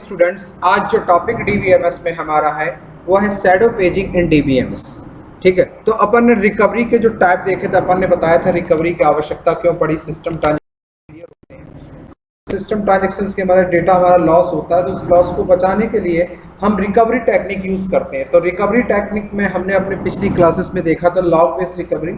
Students, आज जो topic DBMS में हमारा है वो है शैडो पेजिंग इन डीबीएमएस। ठीक है, तो अपन ने रिकवरी के जो टाइप देखे थे, अपन ने बताया था रिकवरी की आवश्यकता क्यों पड़ी। सिस्टम ट्रांजेक्शन्स के मदद डेटा हमारा लॉस होता है, तो उस लॉस को बचाने के लिए हम रिकवरी टेक्निक यूज़ करते हैं। तो रिकवरी टेक्निक में हमने अपने पिछली क्लासेस में देखा था लॉग बेस्ड रिकवरी।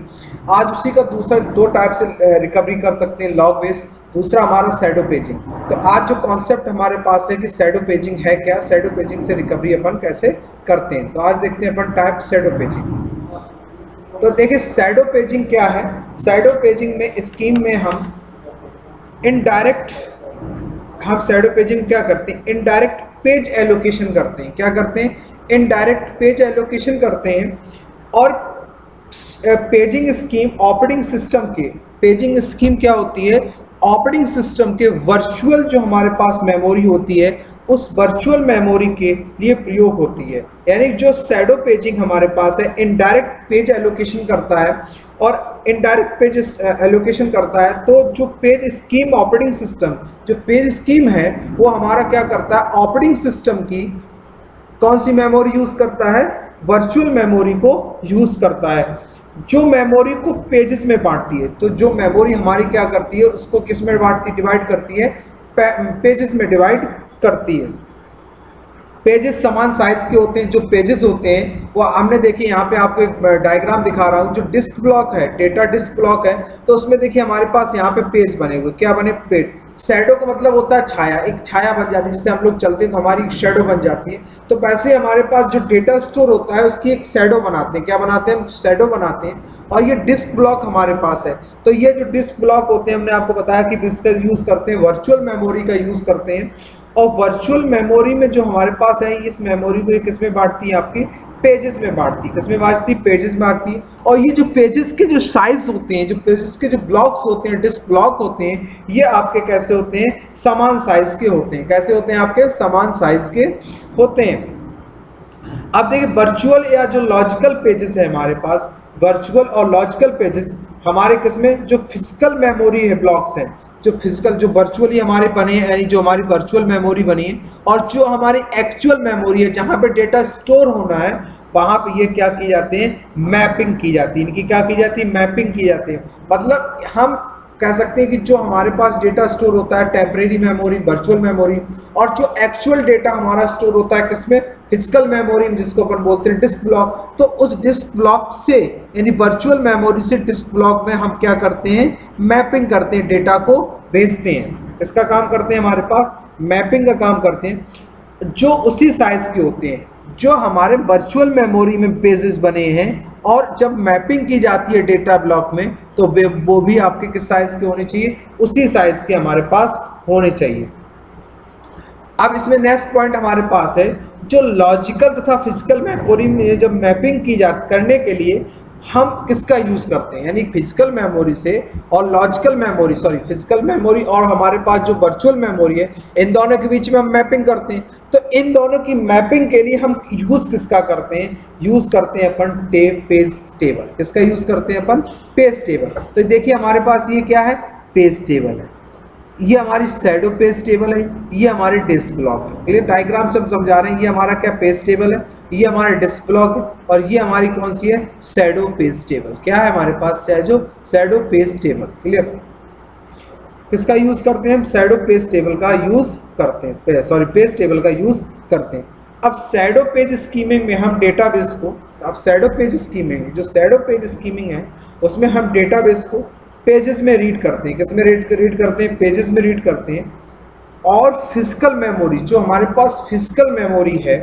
आज उसी का दूसरा दो टाइप से रिकवरी कर सकते हैं, लॉग बेस्ड, दूसरा हमारा शैडो पेजिंग। तो आज जो कॉन्सेप्ट हमारे पास है कि शैडो पेजिंग है क्या, शैडो पेजिंग से रिकवरी अपन कैसे करते हैं। तो आज देखते हैं अपन टाइप शैडो पेजिंग। तो देखिए शैडो पेजिंग क्या है। शैडो पेजिंग में स्कीम में हम इनडायरेक्ट शैडो पेजिंग क्या करते हैं, इनडायरेक्ट पेज एलोकेशन करते हैं। क्या करते हैं, इनडायरेक्ट पेज एलोकेशन करते हैं। और पेजिंग स्कीम ऑपरेटिंग सिस्टम के, पेजिंग स्कीम क्या होती है, ऑपरेटिंग सिस्टम के वर्चुअल जो हमारे पास मेमोरी होती है उस वर्चुअल मेमोरी के लिए प्रयोग होती है। यानी जो शैडो पेजिंग हमारे पास है इनडायरेक्ट पेज एलोकेशन करता है और इनडायरेक्ट पेज एलोकेशन करता है। तो जो पेज स्कीम ऑपरेटिंग सिस्टम, जो पेज स्कीम है वो हमारा क्या करता है, ऑपरेटिंग सिस्टम की कौन सी मेमोरी यूज करता है, वर्चुअल मेमोरी को यूज करता है, जो मेमोरी को पेजेस में बांटती है। तो जो मेमोरी हमारी क्या करती है उसको किस में बांटती, डिवाइड करती है, पेजेस में डिवाइड करती है। पेजेस समान साइज के होते हैं। जो पेजेस होते हैं वो हमने देखिए, यहाँ पे आपको एक डायग्राम दिखा रहा हूँ। जो डिस्क ब्लॉक है, डेटा डिस्क ब्लॉक है, तो उसमें देखिए हमारे पास यहाँ पे पेज बने हुए। क्या बने, पेज। शैडो का मतलब होता है छाया, एक छाया बन जाती है। जैसे हम लोग चलते हैं तो हमारी शैडो बन जाती है, तो वैसे हमारे पास जो डेटा स्टोर होता है उसकी एक शैडो बनाते हैं। क्या बनाते हैं, शैडो बनाते हैं। और ये डिस्क ब्लॉक हमारे पास है। तो ये जो डिस्क ब्लॉक होते हैं, हमने आपको बताया कि इसका यूज करते हैं, वर्चुअल मेमोरी का यूज करते हैं। और वर्चुअल मेमोरी में जो हमारे पास है, इस मेमोरी को किस में बांटती है, आपकी पेजेस में बांटती है। किस में बांटती है, पेजेस में बांटती है। और ये जो पेजेस के जो साइज होते हैं, जो पेजेस के जो ब्लॉक्स होते हैं, डिस्क ब्लॉक होते हैं, ये आपके कैसे होते हैं, समान साइज के होते हैं। कैसे होते हैं, आपके समान साइज के होते हैं। अब देखिए वर्चुअल या जो लॉजिकल पेजेस है हमारे पास, वर्चुअल और लॉजिकल पेजेस हमारे किसमें, जो फिजिकल मेमोरी है, ब्लॉक्स हैं, जो फिजिकल, जो वर्चुअली हमारे बने हैं, यानी जो हमारी वर्चुअल मेमोरी बनी है, और जो हमारी एक्चुअल मेमोरी है जहाँ पे डेटा स्टोर होना है, वहाँ पे ये क्या की जाते हैं, मैपिंग की जाती है। इनकी क्या की जाती है, मैपिंग की जाती है। मतलब हम कह सकते हैं कि जो हमारे पास डेटा स्टोर होता है, टेम्परेरी मेमोरी, वर्चुअल मेमोरी, और जो एक्चुअल डेटा हमारा स्टोर होता है किसमें, फिजिकल मेमोरी, जिसको अपन बोलते हैं डिस्क ब्लॉक। तो उस डिस्क ब्लॉक से, यानी वर्चुअल मेमोरी से डिस्क ब्लॉक में हम क्या करते हैं, मैपिंग करते हैं, डेटा को भेजते हैं। इसका काम करते हैं, हमारे पास मैपिंग का काम करते हैं। जो उसी साइज के होते हैं जो हमारे वर्चुअल मेमोरी में पेजेस बने हैं, और जब मैपिंग की जाती है डेटा ब्लॉक में, तो वो भी आपके किस साइज के होने चाहिए, उसी साइज के हमारे पास होने चाहिए। अब इसमें नेक्स्ट पॉइंट हमारे पास है, जो लॉजिकल तथा फिजिकल मेमोरी में जब मैपिंग की करने के लिए हम किसका यूज करते हैं, यानी फिजिकल मेमोरी से और लॉजिकल मेमोरी, फिजिकल मेमोरी और हमारे पास जो वर्चुअल मेमोरी है, इन दोनों के बीच में हम मैपिंग करते हैं। तो इन दोनों की मैपिंग के लिए हम यूज किसका करते हैं, यूज करते हैं अपन पेज टेबल। किसका यूज करते हैं अपन, पेज टेबल। तो देखिए हमारे पास ये क्या है, पेज टेबल है। ये हमारी शैडो पेज टेबल है, ये हमारे डिस्क ब्लॉक है। क्लियर, डायग्राम सब समझा रहे हैं। ये हमारा क्या, पेज टेबल है, ये हमारा डिस्क ब्लॉक है, और ये हमारी कौन सी है, शैडो पेज टेबल। क्या है हमारे पास, शैडो पेज टेबल। क्लियर, किसका यूज करते हैं हम, शैडो पेज टेबल का यूज करते हैं, पेज टेबल का यूज करते हैं। अब शैडो पेज स्कीमिंग में हम डेटाबेस को, अब शैडो पेज स्कीमिंग, जो शैडो पेज स्कीमिंग है उसमें हम डेटाबेस को पेजेस में रीड करते हैं। किस में रीड करते हैं, पेजेस में रीड करते हैं। और फिजिकल मेमोरी, जो हमारे पास फिजिकल मेमोरी है,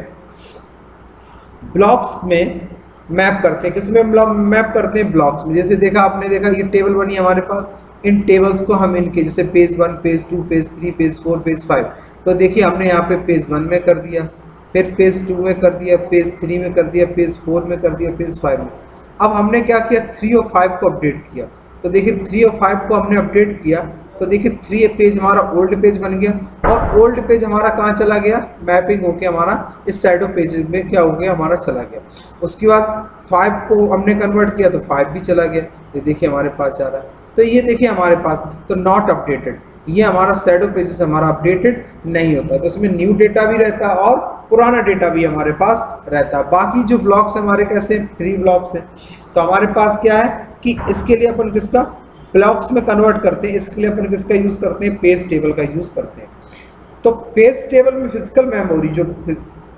ब्लॉक्स में मैप करते हैं। किस में मैप करते हैं, ब्लॉक्स में। जैसे देखा आपने, देखा ये टेबल बनी है हमारे पास, इन टेबल्स को हम इनके, जैसे page 1, page 2, page 3, page 4, page 5। तो देखिए हमने यहाँ पे पेज 1 में कर दिया, फिर पेज 2 में कर दिया, पेज 3 में कर दिया, पेज 4 में कर दिया, पेज 5 में। अब हमने क्या किया, 3 और 5 को अपडेट किया। तो देखिए 3 और 5 को हमने अपडेट किया, तो देखिए 3 पेज हमारा ओल्ड पेज बन गया, और ओल्ड पेज हमारा कहाँ चला गया, मैपिंग होके हमारा इस शैडो पेज में क्या हो गया, हमारा चला गया। उसके बाद 5 को हमने कन्वर्ट किया तो 5 भी चला गया। ये देखिए हमारे पास जा रहा है। तो ये देखिए हमारे पास, तो नॉट अपडेटेड, ये हमारा शैडो पेजेस हमारा अपडेटेड नहीं होता, तो इसमें न्यू डेटा भी रहता है और पुराना डेटा भी हमारे पास रहता है। बाकी जो ब्लॉक्स हमारे कैसे फ्री ब्लॉक्स हैं, तो हमारे पास क्या है कि इसके लिए अपन किसका ब्लॉक्स में कन्वर्ट करते हैं, इसके लिए अपन किसका यूज़ करते हैं, पेज टेबल का यूज़ करते हैं। तो पेज टेबल में फिजिकल मेमोरी, जो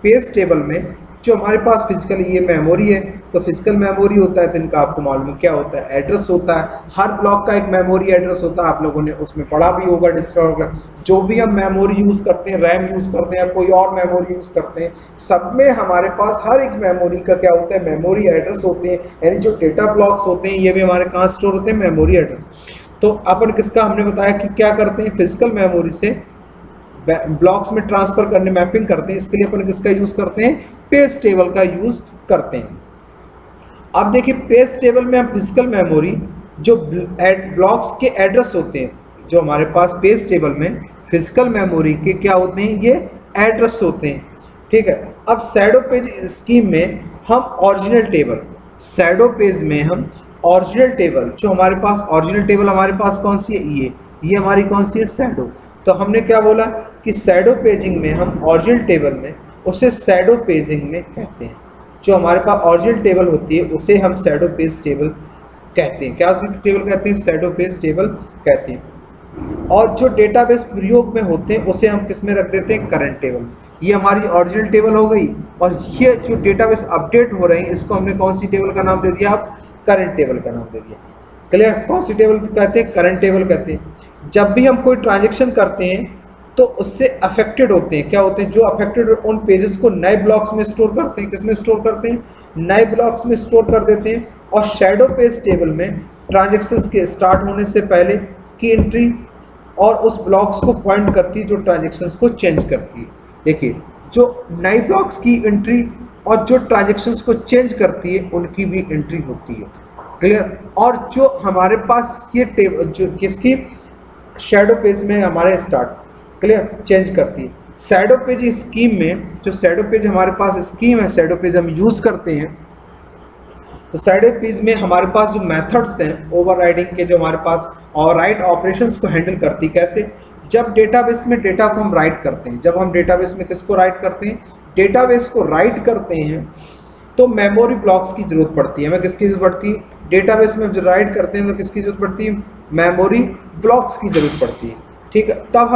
पेज टेबल में जो हमारे पास फिजिकल ये मेमोरी है, तो फिजिकल मेमोरी होता है, तो इनका आपको मालूम क्या होता है, एड्रेस होता है। हर ब्लॉक का एक मेमोरी एड्रेस होता है, आप लोगों ने उसमें पढ़ा भी होगा डिस्ट्रॉ। जो भी हम मेमोरी यूज़ करते हैं, रैम यूज़ करते हैं, कोई और मेमोरी यूज़ करते हैं, सब में हमारे पास हर एक मेमोरी का क्या होता है, मेमोरी एड्रेस होते हैं। यानी जो डेटा ब्लॉक्स होते हैं ये भी हमारे कहाँ स्टोर होते हैं, मेमोरी एड्रेस। तो अपन किसका हमने बताया कि क्या करते हैं, फिजिकल मेमोरी से ब्लॉक्स में ट्रांसफर करने, मैपिंग करते हैं। इसके लिए अपन किसका यूज करते हैं, पेज टेबल का यूज करते हैं। अब देखिए पेज टेबल में हम फिजिकल मेमोरी जो ब्लॉक्स के एड्रेस होते हैं, जो हमारे पास पेज टेबल में फिजिकल मेमोरी के क्या होते हैं, ये एड्रेस होते हैं। ठीक है। अब शैडो पेज स्कीम में हम ओरिजिनल टेबल, शैडो पेज में हम ओरिजिनल टेबल, जो हमारे पास ओरिजिनल टेबल हमारे पास कौन सी है, ये हमारी कौन सी है, शैडो। तो हमने क्या बोला कि शैडो पेजिंग में हम ओरिजिनल टेबल में उसे शैडो पेजिंग में कहते हैं। जो हमारे पास ओरिजिनल टेबल होती है उसे हम शैडो पेज टेबल कहते हैं। क्या उसे टेबल कहते हैं, शैडो पेज टेबल कहते हैं। और जो डेटाबेस प्रयोग में होते हैं उसे हम किस में रख देते हैं, करंट टेबल। ये हमारी ओरिजिनल टेबल हो गई, और ये जो डेटाबेस अपडेट हो रहे हैं इसको हमने कौन सी टेबल का नाम दे दिया, आप करंट टेबल का नाम दे दिया। क्लियर। कौन सी टेबल कहते हैं, करंट टेबल कहते हैं। जब भी हम कोई ट्रांजेक्शन करते हैं तो उससे अफेक्टेड होते हैं, क्या होते हैं, जो अफेक्टेड उन पेजेस को नए ब्लॉक्स में स्टोर करते हैं। किसमें स्टोर करते हैं, नए ब्लॉक्स में स्टोर कर देते हैं। और शैडो पेज टेबल में ट्रांजेक्शन्स के स्टार्ट होने से पहले की एंट्री और उस ब्लॉक्स को पॉइंट करती है जो ट्रांजेक्शन्स को चेंज करती है। देखिए जो नए ब्लॉक्स की एंट्री और जो ट्रांजेक्शन्स को चेंज करती है उनकी भी एंट्री होती है। क्लियर। और जो हमारे पास ये टेबल जो किसकी शैडो पेज में हमारे स्टार्ट, क्लियर, चेंज करती है। शैडो पेज स्कीम में, जो शैडो पेज हमारे पास स्कीम है, शैडो पेज हम यूज़ करते हैं, तो शैडो पेज में हमारे पास जो मेथड्स हैं ओवरराइडिंग के, जो हमारे पास ओवरराइड ऑपरेशंस को हैंडल करती है। कैसे, जब डेटाबेस में डेटा को हम राइट करते हैं, जब हम डेटाबेस में किसको राइट करते हैं, डेटाबेस को राइट करते हैं, तो मेमोरी ब्लॉक्स की जरूरत पड़ती है। हमें किसकी जरूरत पड़ती है, डेटाबेस में जब राइट करते हैं तो किसकी जरूरत पड़ती है, मेमोरी ब्लॉक्स की जरूरत पड़ती है। ठीक है। तब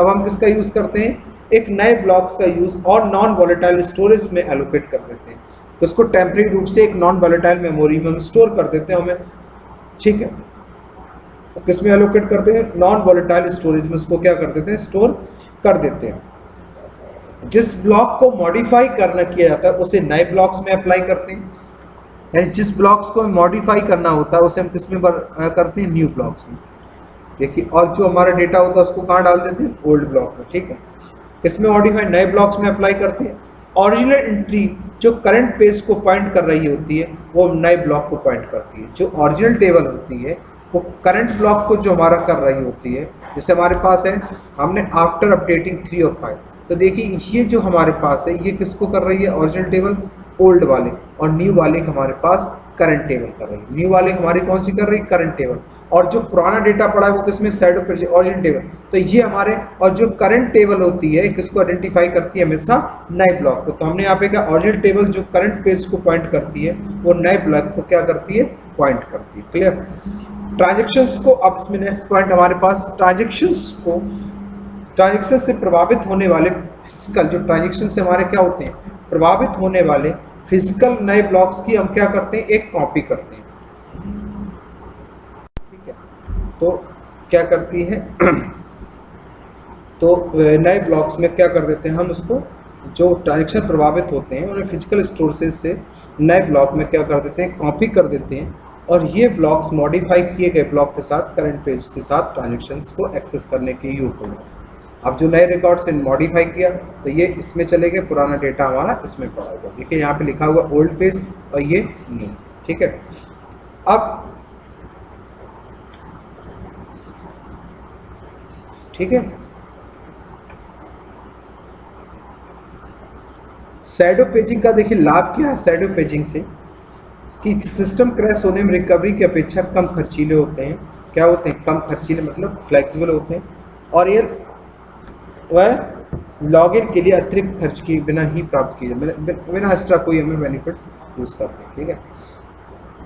हम किसका यूज़ करते हैं, एक नए ब्लॉक्स का यूज़ और नॉन वॉलेटाइल स्टोरेज में एलोकेट कर देते हैं। तो उसको टेम्परेरी रूप से एक नॉन वॉलेटाइल मेमोरी में हम स्टोर कर देते हैं हमें। ठीक है। तो किस में एलोकेट करते हैं, नॉन वॉलेटाइल स्टोरेज में उसको क्या कर देते हैं, स्टोर कर देते हैं। जिस ब्लॉक को मॉडिफाई करना किया जाता है उसे नए ब्लॉक्स में अप्लाई करते हैं। यानी जिस ब्लॉक्स को मॉडिफाई करना होता है उसे हम किस में करते हैं, न्यू ब्लॉक्स में। देखिए, और जो हमारा डेटा होता है उसको कहाँ डाल देते हैं, ओल्ड ब्लॉक में। ठीक है। इसमें मॉडिफाई नए ब्लॉक्स में अप्लाई करते हैं। ओरिजिनल एंट्री जो करंट पेज को पॉइंट कर रही होती है वो नए ब्लॉक को पॉइंट करती है। जो ओरिजिनल टेबल होती है वो करंट ब्लॉक को जो हमारा कर रही होती है, जैसे हमारे पास है, हमने आफ्टर अपडेटिंग 3 और 5, तो देखिए ये जो हमारे पास है ये किसको कर रही है, ओरिजिनल टेबल ओल्ड वाले, और न्यू वाले हमारे पास करंट टेबल कर रही है। न्यू वाले हमारी कौन सी कर रही है, करंट टेबल। और जो पुराना डेटा पड़ा है वो किसमें, शैडो पेज, ओरिजिनल टेबल। तो ये हमारे, और जो करंट टेबल होती है किसको आइडेंटिफाई करती है, हमेशा नए ब्लॉक को। तो हमने यहाँ पे क्या, ओरिजिनल टेबल जो करंट पेज को पॉइंट करती है वो नए ब्लॉक को क्या करती है, पॉइंट करती है। क्लियर। ट्रांजेक्शन्स को, अब इसमें नेक्स्ट पॉइंट हमारे पास, ट्रांजेक्शन से प्रभावित होने वाले फिजिकल, जो ट्रांजेक्शन से हमारे क्या होते हैं, प्रभावित होने वाले फिजिकल नए ब्लॉक्स की हम क्या करते हैं, एक कॉपी करते हैं। ठीक है। तो क्या करती है तो नए ब्लॉक्स में क्या कर देते हैं हम उसको, जो ट्रांजेक्शन प्रभावित होते हैं उन्हें फिजिकल स्टोरेज से नए ब्लॉक में क्या कर देते हैं, कॉपी कर देते हैं। और ये ब्लॉक्स मॉडिफाई किए गए ब्लॉक के साथ, करंट पेज के साथ ट्रांजेक्शन्स को एक्सेस करने के योग हो जाते हैं। अब जो नए रिकॉर्ड से मॉडिफाई किया तो ये इसमें चले गए, पुराना डेटा हमारा इसमें पड़ा हुआ। देखिए यहाँ पे लिखा हुआ ओल्ड पेज और ये न्यू। ठीक है। अब ठीक है, शैडो पेजिंग का देखिए लाभ क्या है शैडो पेजिंग से, कि सिस्टम क्रैश होने में रिकवरी की अपेक्षा कम खर्चीले होते हैं। क्या होते हैं, कम खर्चीले मतलब फ्लेक्सिबल होते हैं, और ये वह लॉगिन के लिए अतिरिक्त खर्च के बिना ही प्राप्त किए बिना एक्स्ट्रा कोई हमें बेनिफिट्स यूज़ करते हैं। ठीक है,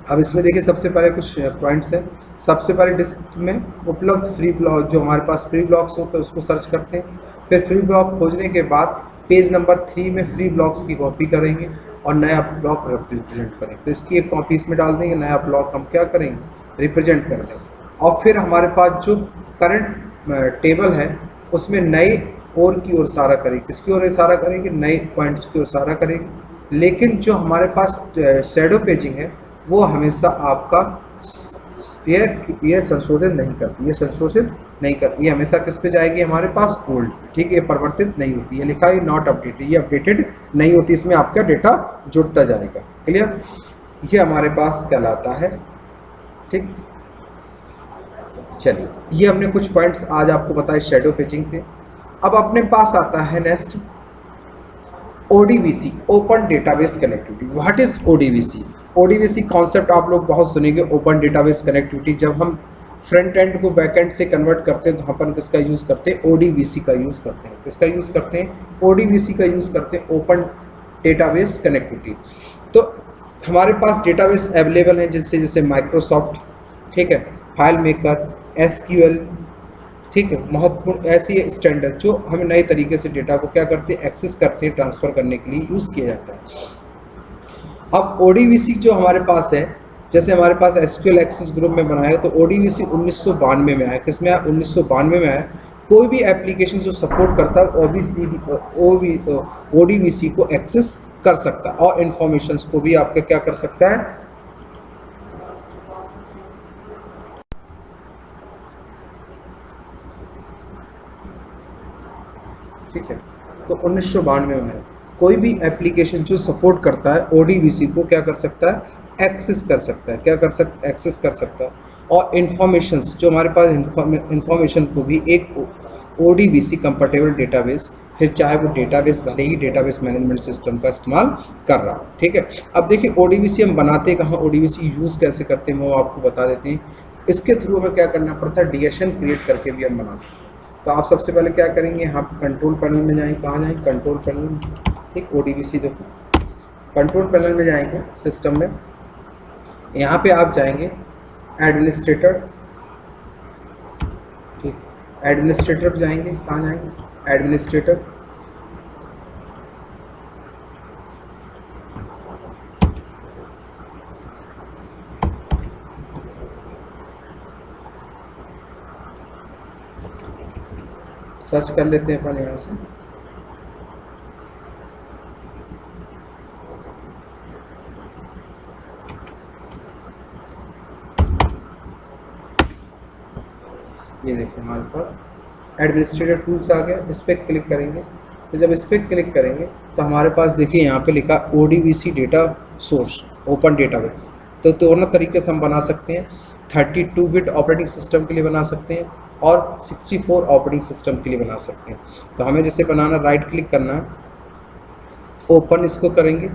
अब इसमें देखिए सबसे पहले कुछ पॉइंट्स हैं। सबसे पहले डिस्क में उपलब्ध फ्री ब्लॉक, जो हमारे पास फ्री ब्लॉक्स होते हैं उसको सर्च करते हैं। फिर फ्री ब्लॉक खोजने के बाद पेज नंबर 3 में फ्री ब्लॉक्स की कॉपी करेंगे और नया ब्लॉक रिप्रेजेंट करेंगे। तो इसकी एक कॉपी इसमें डाल देंगे, नया ब्लॉक हम क्या करेंगे, रिप्रेजेंट कर देंगे। और फिर हमारे पास जो करंट टेबल है उसमें नए और की ओर इशारा करेंगे। किसकी ओर इशारा करेंगे, नए पॉइंट्स की ओर इशारा करेंगे। लेकिन जो हमारे पास शैडो पेजिंग है वो हमेशा आपका ये संशोधित नहीं करती, ये संशोधित नहीं करती, ये हमेशा किस पे जाएगी, हमारे पास ओल्ड। ठीक, ये परिवर्तित नहीं होती, ये लिखा है नॉट अपडेटेड, ये अपडेटेड नहीं होती, इसमें आपका डेटा जुड़ता जाएगा। क्लियर, ये हमारे पास कहलाता है। ठीक, चलिए ये हमने कुछ पॉइंट्स आज आपको बताए शैडो पेजिंग के। अब अपने पास आता है next ODBC, open database connectivity. What is ODBC? ODBC concept आप लोग बहुत सुनेंगे, ओपन डेटाबेस कनेक्टिविटी। जब हम फ्रंट एंड को बैक एंड से कन्वर्ट करते हैं तो अपन किसका यूज़ करते हैं, ODBC का यूज़ करते हैं। किसका यूज़ करते हैं, ODBC का यूज़ करते हैं, ओपन डेटाबेस कनेक्टिविटी। तो हमारे पास डेटाबेस अवेलेबल हैं जैसे जैसे माइक्रोसॉफ्ट, ठीक है, फाइल मेकर, SQL, ठीक है, महत्वपूर्ण ऐसी स्टैंडर्ड जो हमें नए तरीके से डेटा को क्या करते हैं, एक्सेस करते हैं, ट्रांसफ़र करने के लिए यूज़ किया जाता है। अब ODBC जो हमारे पास है, जैसे हमारे पास SQL एक्सेस ग्रुप में बनाया है, तो ODBC 1992 में आया। किस में आया, 1992 में आया। कोई भी एप्लीकेशन जो सपोर्ट करता है ODBC को एक्सेस कर सकता है और इंफॉर्मेशंस को भी आपका क्या कर सकता है, ठीक है। तो 1992 में है, कोई भी एप्लीकेशन जो सपोर्ट करता है ODBC को क्या कर सकता है, एक्सेस कर सकता है, क्या कर सकता है, एक्सेस कर सकता है। और इन्फॉर्मेशंस जो हमारे पास इन्फॉर्मेशन को भी एक ODBC कंफर्टेबल डेटाबेस, फिर चाहे वो डेटाबेस भले ही डेटाबेस मैनेजमेंट सिस्टम का इस्तेमाल कर रहा हो। ठीक है, अब देखिए ODBC हम बनाते कहाँ, ODBC यूज़ कैसे करते हैं वो आपको बता देते हैं। इसके थ्रू हमें क्या करना पड़ता है, डीएशन क्रिएट करके भी हम बना सकते हैं। तो आप सबसे पहले क्या करेंगे, यहाँ पर कंट्रोल पैनल में जाएंगे, कहाँ जाएंगे, कंट्रोल पैनल, ठीक, ODBC देखो कंट्रोल पैनल में जाएंगे, सिस्टम में, यहाँ पे आप जाएंगे एडमिनिस्ट्रेटर, ठीक, एडमिनिस्ट्रेटर पे जाएंगे, कहाँ जाएंगे, एडमिनिस्ट्रेटर, सर्च कर लेते हैं अपन यहाँ से। ये देखिए हमारे पास एडमिनिस्ट्रेटर टूल्स आ गया, इस पर क्लिक करेंगे। तो जब इस पर क्लिक करेंगे तो हमारे पास देखिए यहाँ पे लिखा ODBC data source open database. तो दोनों तरीके से हम बना सकते हैं, 32 बिट ऑपरेटिंग सिस्टम के लिए बना सकते हैं और 64 ऑपरेटिंग सिस्टम के लिए बना सकते हैं। तो हमें जैसे बनाना, राइट क्लिक करना है, ओपन इसको करेंगे।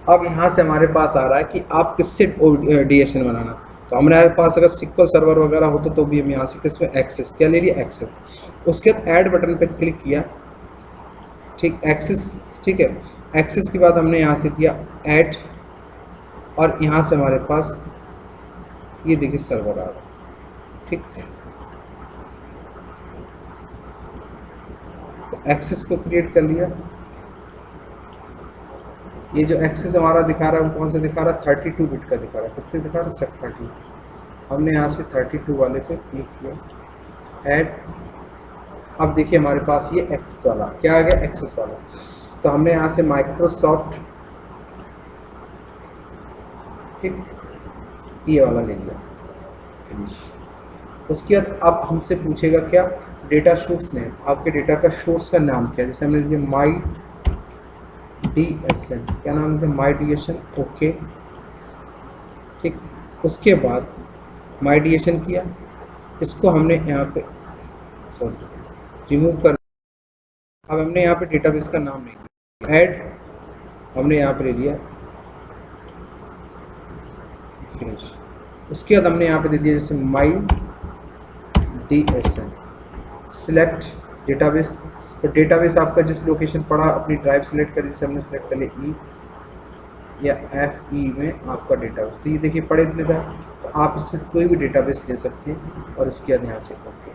अब यहाँ से हमारे पास आ रहा है कि आप किससे डीएशन बनाना। तो हमारे पास अगर SQL सर्वर वगैरह होता तो भी हम यहाँ से किस में एक्सेस क्या ले लिया, एक्सेस। उसके बाद ऐड बटन पर क्लिक किया, ठीक, एक्सेस, ठीक है। एक्सेस के बाद हमने यहाँ से किया ऐड, और यहाँ से हमारे पास ये देखिए सर्वर आ रहा है, ठीक। तो एक्सेस को क्रिएट कर लिया। ये जो एक्सेस हमारा दिखा रहा है वो कौन सा दिखा रहा है, 32 बिट का दिखा रहा है। कितने दिखा रहा है, 30। हमने यहाँ से 32 वाले पे क्लिक किया, ऐड। अब देखिए हमारे पास ये एक्सेस वाला क्या आ गया, एक्सेस वाला। तो हमने यहाँ से माइक्रोसॉफ्ट, ठीक, ये वाला ले लिया, फिनिश। उसके बाद अब हमसे पूछेगा क्या, डेटा सोर्स नेम, आपके डेटा का सोर्स का नाम क्या है। जैसे हमने दिया माई DSN, क्या नाम है, माई DSN, ओके, ठीक। उसके बाद माई DSN किया, इसको हमने यहाँ पे रिमूव कर। अब हमने यहाँ पे डेटाबेस का नाम नहीं दिया, ऐड हमने यहाँ पे ले लिया, फिनिश। उसके बाद हमने यहाँ पे दे दिया जैसे माई DSN सिलेक्ट डेटाबेस। तो डेटाबेस आपका जिस लोकेशन पड़ा अपनी ड्राइव सेलेक्ट कर, जैसे हमने सेलेक्ट कर लिया ई या FE में आपका डेटाबेस। तो ये देखिए पड़े इतने सारे, तो आप इससे कोई भी डेटाबेस ले सकते हैं और इसके बाद यहाँ से ओके।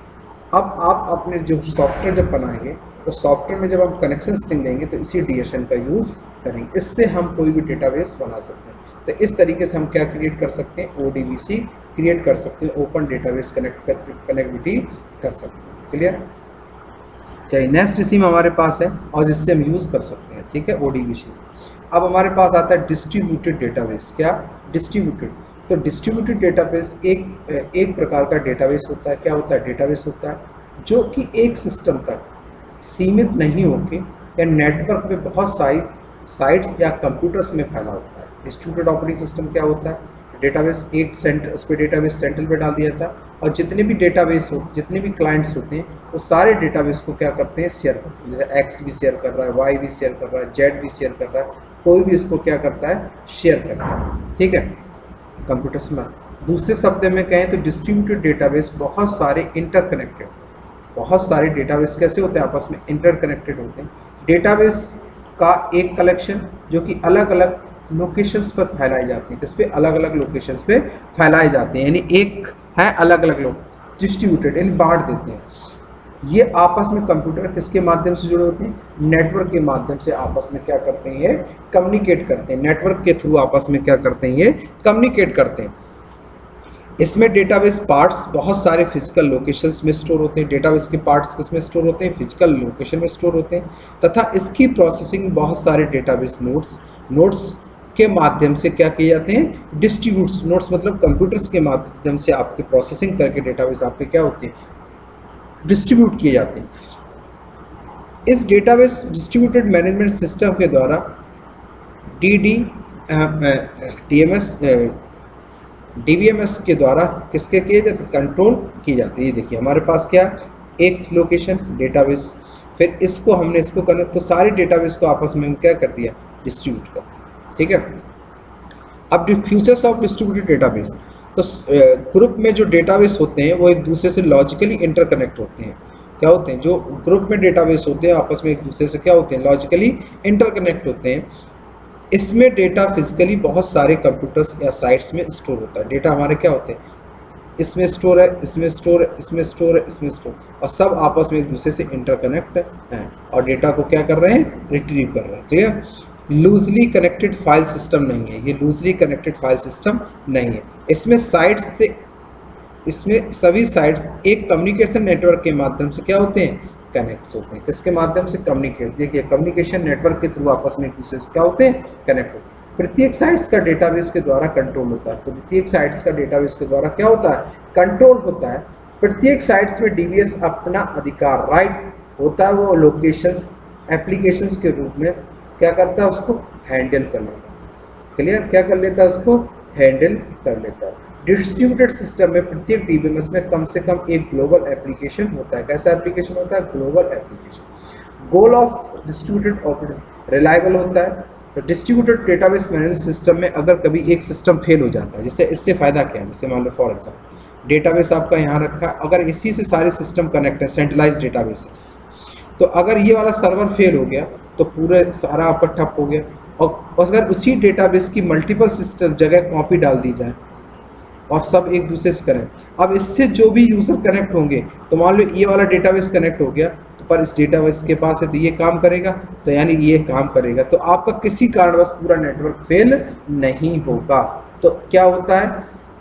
अब आप अपने जो सॉफ्टवेयर जब बनाएंगे तो सॉफ्टवेयर में जब हम कनेक्शन स्ट्रिंग देंगे तो इसी DSN का यूज़ करेंगे, इससे हम कोई भी डेटाबेस बना सकते हैं। तो इस तरीके से हम क्या क्रिएट कर सकते हैं, ODBC क्रिएट कर सकते हैं, ओपन डेटाबेस कनेक्टिविटी कर सकते हैं। क्लियर? चाहिए नेक्स्ट इसी में हमारे पास है और जिससे हम यूज़ कर सकते हैं, ठीक है, ODBC। अब हमारे पास आता है डिस्ट्रीब्यूटेड डेटाबेस। क्या? डिस्ट्रीब्यूटेड। तो डिस्ट्रीब्यूटेड डेटाबेस एक प्रकार का डेटाबेस होता है। क्या होता है? डेटाबेस होता है जो कि एक सिस्टम तक सीमित नहीं होके या नेटवर्क में बहुत सारी साइट्स या कंप्यूटर्स में फैला होता है। डिस्ट्रीब्यूटेड ऑपरेटिंग सिस्टम क्या होता है? डेटाबेस एक सेंटर, उस पर डेटाबेस सेंट्रल पे डाल दिया था और जितने भी डेटाबेस हो, जितने भी क्लाइंट्स होते हैं वो सारे डेटाबेस को क्या करते हैं, शेयर करते हैं। जैसे X भी शेयर कर रहा है, Y भी शेयर कर रहा है, Z भी शेयर कर रहा है, कोई भी इसको क्या करता है, शेयर करता है, ठीक है, कंप्यूटर्स में। दूसरे शब्द में कहें तो डिस्ट्रीब्यूटेड डेटाबेस बहुत सारे इंटरकनेक्टेड, बहुत सारे डेटाबेस कैसे होते हैं, आपस में इंटरकनेक्टेड होते हैं। डेटाबेस का एक कलेक्शन जो कि अलग अलग लोकेशंस पर फैलाई जाती हैं, किस पे, अलग अलग लोकेशंस पे फैलाए जाते हैं, यानी एक है अलग अलग लोग डिस्ट्रीब्यूटेड, इन बांट देते हैं। ये आपस में कंप्यूटर किसके माध्यम से जुड़े होते हैं, नेटवर्क के माध्यम से आपस में क्या करते हैं, ये कम्युनिकेट करते हैं, नेटवर्क के थ्रू आपस में क्या करते हैं, ये कम्युनिकेट करते हैं। इसमें डेटाबेस पार्ट्स बहुत सारे फिजिकल लोकेशंस में स्टोर होते हैं। डेटाबेस के पार्ट्स किस में स्टोर होते हैं, फिजिकल लोकेशन में स्टोर होते हैं, तथा इसकी प्रोसेसिंग बहुत सारे डेटाबेस नोड्स के माध्यम से क्या किए जाते हैं, डिस्ट्रीब्यूट्स। नोड्स मतलब कंप्यूटर्स के माध्यम से आपके प्रोसेसिंग करके डेटाबेस आपके क्या होते हैं, डिस्ट्रीब्यूट किए जाते हैं। इस डेटाबेस डिस्ट्रीब्यूटेड मैनेजमेंट सिस्टम के द्वारा DBMS के द्वारा किसके किए जाते, कंट्रोल की जाती है। ये देखिए हमारे पास क्या, एक लोकेशन डेटाबेस, फिर इसको हमने इसको करना, तो सारे डेटाबेस को आपस में क्या कर दिया, डिस्ट्रीब्यूट कर दिया, ठीक है। अब फ्यूचर्स ऑफ डिस्ट्रीब्यूटेड डेटाबेस, तो ग्रुप में जो डेटाबेस होते हैं वो एक दूसरे से लॉजिकली इंटरकनेक्ट होते हैं। क्या होते हैं, जो ग्रुप में डेटाबेस होते हैं आपस में एक दूसरे से क्या होते हैं, लॉजिकली इंटरकनेक्ट होते हैं। इसमें डेटा फिजिकली बहुत सारे कंप्यूटर्स या साइट्स में स्टोर होता है। डेटा हमारे क्या होते हैं, इसमें स्टोर है, इसमें स्टोर है, इसमें स्टोर है, इसमें स्टोर, और सब आपस में एक दूसरे से इंटरकनेक्ट हैं और डेटा को क्या कर रहे हैं, रिट्रीव कर रहे हैं। Clear? Loosely connected file system नहीं है, ये लूजली कनेक्टेड फाइल सिस्टम नहीं है। इसमें साइट्स से, इसमें सभी साइट्स एक कम्युनिकेशन नेटवर्क के माध्यम से क्या होते हैं, कनेक्ट होते हैं। किसके माध्यम से, कम्युनिकेट। देखिए कम्युनिकेशन नेटवर्क के थ्रू आपस में एक दूसरे से क्या होते हैं, कनेक्ट होते हैं। प्रत्येक साइट्स का डेटाबेस के द्वारा कंट्रोल होता है। प्रत्येक साइट्स का डेटाबेस के द्वारा क्या होता है, कंट्रोल होता है। प्रत्येक साइट्स में DBS अपना अधिकार, राइट्स होता है, वो लोकेशंस एप्लीकेशंस के रूप में क्या करता है, उसको हैंडल कर लेता है। क्लियर? क्या कर लेता है, उसको हैंडल कर लेता है। डिस्ट्रीब्यूटेड सिस्टम में प्रत्येक DBMS में कम से कम एक ग्लोबल एप्लीकेशन होता है। कैसा एप्लीकेशन होता है, global application. Goal of distributed operating reliable होता है। तो डिस्ट्रीब्यूटेड डेटाबेस मैनेजमेंट सिस्टम में अगर कभी एक सिस्टम फेल हो जाता है, जैसे इससे फ़ायदा क्या है, जैसे मान लो फॉर एग्जाम्पल डेटाबेस आपका यहाँ रखा है, अगर इसी से सारे सिस्टम कनेक्ट है, सेंट्रलाइज डेटाबेस है, तो अगर ये वाला सर्वर फेल हो गया तो पूरे सारा आपका ठप हो गया। और अगर उसी डेटाबेस की मल्टीपल सिस्टम जगह कॉपी डाल दी जाए और सब एक दूसरे से कनेक्ट, अब इससे जो भी यूज़र कनेक्ट होंगे, तो मान लो ये वाला डेटाबेस कनेक्ट हो गया, तो पर इस डेटाबेस के पास है तो ये काम करेगा, तो यानी ये काम करेगा, तो आपका किसी कारणवश पूरा नेटवर्क फेल नहीं होगा। तो क्या होता है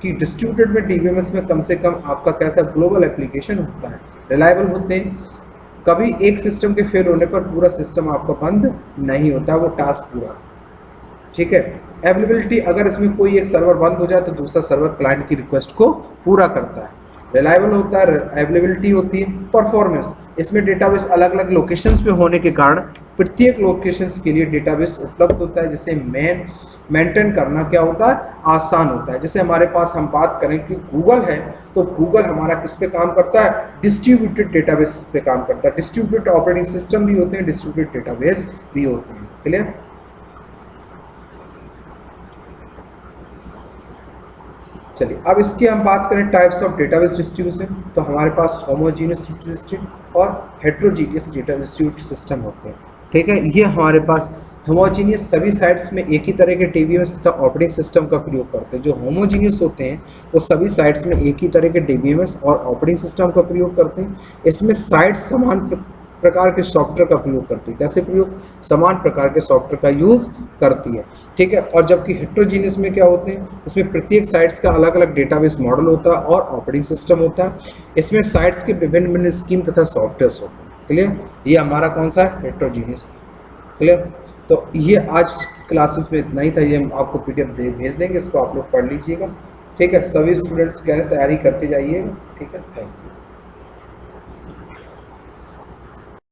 कि डिस्ट्रीब्यूटेड में DBMS में कम से कम आपका कैसा ग्लोबल एप्लीकेशन होता है, रिलायबल होते हैं। कभी एक सिस्टम के फेल होने पर पूरा सिस्टम आपका बंद नहीं होता, वो टास्क पूरा, ठीक है। अवेलेबिलिटी, अगर इसमें कोई एक सर्वर बंद हो जाए तो दूसरा सर्वर क्लाइंट की रिक्वेस्ट को पूरा करता है। रिलायबल होता है, अवेलेबिलिटी होती है। परफॉर्मेंस, इसमें डेटाबेस अलग अलग लोकेशंस पे होने के कारण प्रत्येक लोकेशंस के लिए डेटाबेस उपलब्ध होता है, जिसे मेंटेन करना क्या होता है, आसान होता है। जैसे हमारे पास हम बात करें कि गूगल है, तो गूगल हमारा किस पे काम करता है, डिस्ट्रीब्यूटेड डेटाबेस पे काम करता है। डिस्ट्रीब्यूटेड ऑपरेटिंग सिस्टम भी होते हैं, डिस्ट्रीब्यूटेड डेटाबेस भी होते हैं। क्लियर? चलिए अब इसकी हम बात करें टाइप्स ऑफ डेटाबेस डिस्ट्रीब्यूशन, तो हमारे पास होमोजीनियस डिस्ट्रीब्यूटेड और हेट्रोजीनियस डेटा डिस्ट्रीब्यूटेड सिस्टम होते हैं। ठीक है, ये हमारे पास होमोजीनियस सभी साइट्स में एक ही तरह के डीबीएमएस तथा ऑपरेटिंग सिस्टम का प्रयोग करते हैं। जो होमोजीनियस होते हैं वो सभी साइट्स में एक ही तरह के डीबीएमएस और ऑपरेटिंग सिस्टम का प्रयोग करते हैं। इसमें साइट्स समान प्रकार के सॉफ्टवेयर का प्रयोग करती है। कैसे प्रयोग? समान प्रकार के सॉफ्टवेयर का यूज़ करती है। ठीक है, और जबकि हेट्रोजीनियस में क्या होते हैं, इसमें प्रत्येक साइट्स का अलग अलग डेटाबेस मॉडल होता है और ऑपरेटिंग सिस्टम होता है। इसमें साइट्स के विभिन्न विभिन्न स्कीम तथा सॉफ्टवेयर होते हैं। क्लियर? ये हमारा कौन सा है? हेट्रोजीनियस। क्लियर? तो ये आज क्लासेस में इतना ही था। ये हम आपको पीडीएफ भेज देंगे, इसको आप लोग पढ़ लीजिएगा। ठीक है, सभी स्टूडेंट्स कह रहे हैं तैयारी करते जाइएगा। ठीक है, थैंक यू।